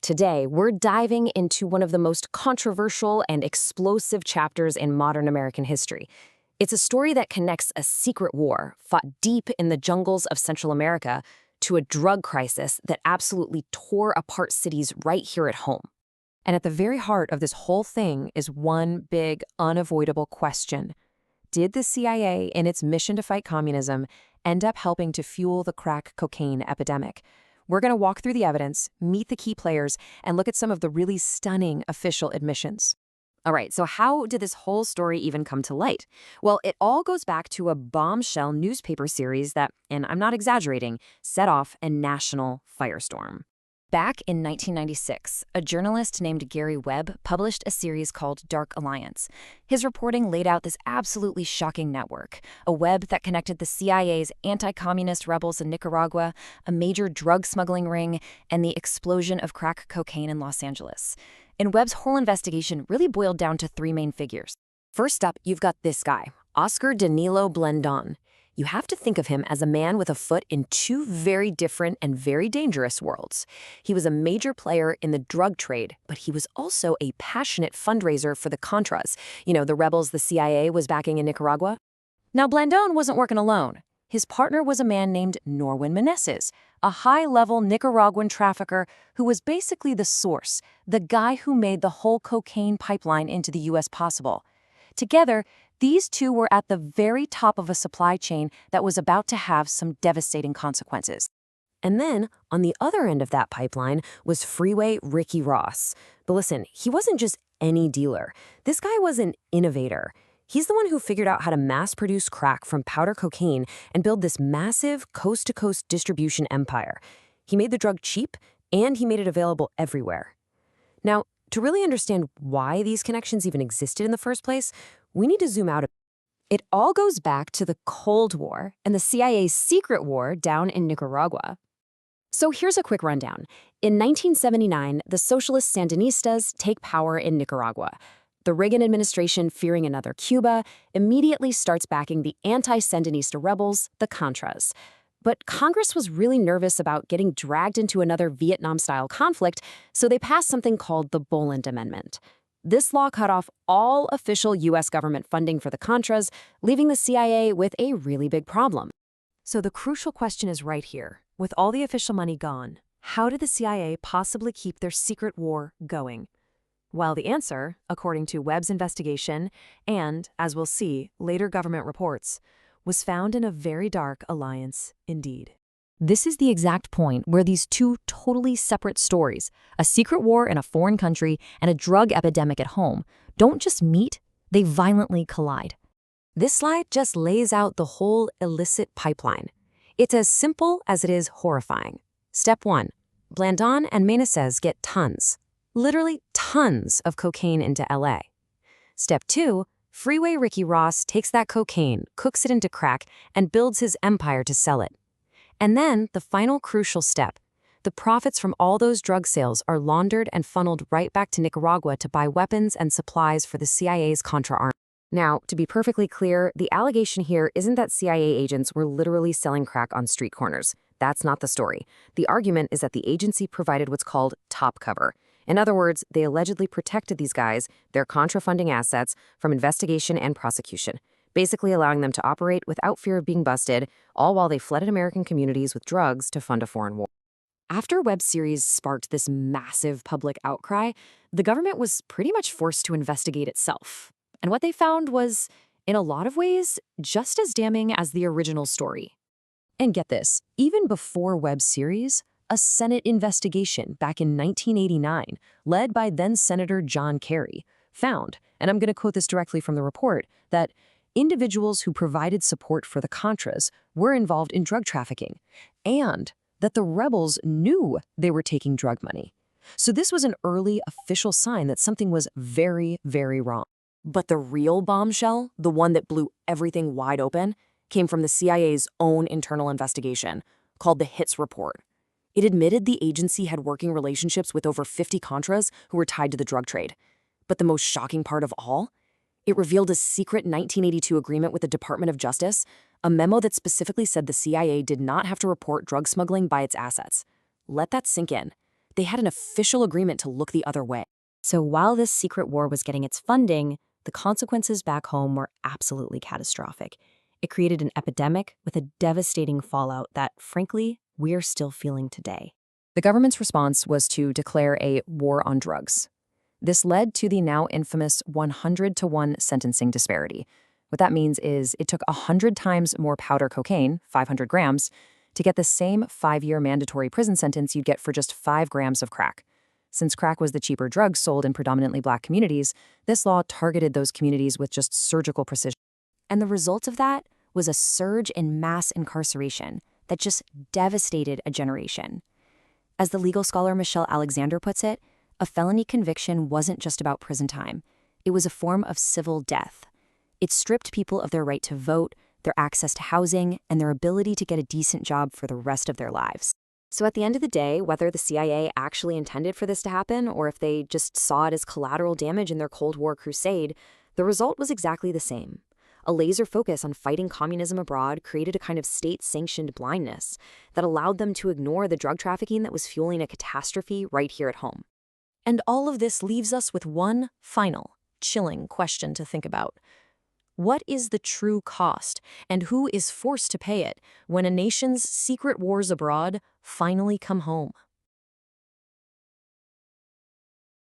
Today, we're diving into one of the most controversial and explosive chapters in modern American history. It's a story that connects a secret war fought deep in the jungles of Central America to a drug crisis that absolutely tore apart cities right here at home. And at the very heart of this whole thing is one big, unavoidable question. Did the CIA, in its mission to fight communism, end up helping to fuel the crack cocaine epidemic? We're going to walk through the evidence, meet the key players, and look at some of the really stunning official admissions. All right, so how did this whole story even come to light? Well, it all goes back to a bombshell newspaper series that, and I'm not exaggerating, set off a national firestorm. Back in 1996, a journalist named Gary Webb published a series called Dark Alliance. His reporting laid out this absolutely shocking network, a web that connected the CIA's anti-communist rebels in Nicaragua, a major drug smuggling ring, and the explosion of crack cocaine in Los Angeles. And Webb's whole investigation really boiled down to three main figures. First up, you've got this guy, Oscar Danilo Blandón. You have to think of him as a man with a foot in two very different and very dangerous worlds. He was a major player in the drug trade, but he was also a passionate fundraiser for the Contras, the rebels the CIA was backing in Nicaragua. Now, Blandón wasn't working alone. His partner was a man named Norwin Meneses, a high-level Nicaraguan trafficker who was basically the source, the guy who made the whole cocaine pipeline into the U.S. possible. Together, these two were at the very top of a supply chain that was about to have some devastating consequences. And then, on the other end of that pipeline was Freeway Ricky Ross. But listen, he wasn't just any dealer. This guy was an innovator. He's the one who figured out how to mass-produce crack from powder cocaine and build this massive coast-to-coast distribution empire. He made the drug cheap, and he made it available everywhere. Now, to really understand why these connections even existed in the first place, we need to zoom out a bit. It all goes back to the Cold War and the CIA's secret war down in Nicaragua. So here's a quick rundown. In 1979, the socialist Sandinistas take power in Nicaragua. The Reagan administration, fearing another Cuba, immediately starts backing the anti-Sandinista rebels, the Contras. But Congress was really nervous about getting dragged into another Vietnam-style conflict, so they passed something called the Boland Amendment. This law cut off all official U.S. government funding for the Contras, leaving the CIA with a really big problem. So the crucial question is right here. With all the official money gone, how did the CIA possibly keep their secret war going? Well, the answer, according to Webb's investigation and, as we'll see, later government reports, was found in a very dark alliance indeed. This is the exact point where these two totally separate stories, a secret war in a foreign country and a drug epidemic at home, don't just meet, they violently collide. This slide just lays out the whole illicit pipeline. It's as simple as it is horrifying. Step 1. Blandón and Meneses get tons, literally tons of cocaine into LA. Step 2. Freeway Ricky Ross takes that cocaine, cooks it into crack, and builds his empire to sell it. And then, the final crucial step. The profits from all those drug sales are laundered and funneled right back to Nicaragua to buy weapons and supplies for the CIA's Contra army. Now, to be perfectly clear, the allegation here isn't that CIA agents were literally selling crack on street corners. That's not the story. The argument is that the agency provided what's called top cover. In other words, they allegedly protected these guys, their Contra-funding assets, from investigation and prosecution, basically allowing them to operate without fear of being busted, all while they flooded American communities with drugs to fund a foreign war. After Webb's series sparked this massive public outcry, the government was pretty much forced to investigate itself. And what they found was, in a lot of ways, just as damning as the original story. And get this, even before Webb's series, a Senate investigation back in 1989, led by then-Senator John Kerry, found, and I'm going to quote this directly from the report, that individuals who provided support for the Contras were involved in drug trafficking, and that the rebels knew they were taking drug money. So this was an early official sign that something was very, very wrong. But the real bombshell, the one that blew everything wide open, came from the CIA's own internal investigation, called the HITS report. It admitted the agency had working relationships with over 50 Contras who were tied to the drug trade. But the most shocking part of all? It revealed a secret 1982 agreement with the Department of Justice, a memo that specifically said the CIA did not have to report drug smuggling by its assets. Let that sink in. They had an official agreement to look the other way. So while this secret war was getting its funding, the consequences back home were absolutely catastrophic. It created an epidemic with a devastating fallout that, frankly, we're still feeling today. The government's response was to declare a war on drugs. This led to the now infamous 100-to-1 sentencing disparity. What that means is it took 100 times more powder cocaine, 500 grams, to get the same 5-year mandatory prison sentence you'd get for just 5 grams of crack. Since crack was the cheaper drug sold in predominantly black communities, this law targeted those communities with just surgical precision. And the result of that was a surge in mass incarceration that just devastated a generation. As the legal scholar Michelle Alexander puts it, a felony conviction wasn't just about prison time. It was a form of civil death. It stripped people of their right to vote, their access to housing, and their ability to get a decent job for the rest of their lives. So at the end of the day, whether the CIA actually intended for this to happen or if they just saw it as collateral damage in their Cold War crusade, the result was exactly the same. A laser focus on fighting communism abroad created a kind of state-sanctioned blindness that allowed them to ignore the drug trafficking that was fueling a catastrophe right here at home. And all of this leaves us with one final, chilling question to think about. What is the true cost, and who is forced to pay it when a nation's secret wars abroad finally come home?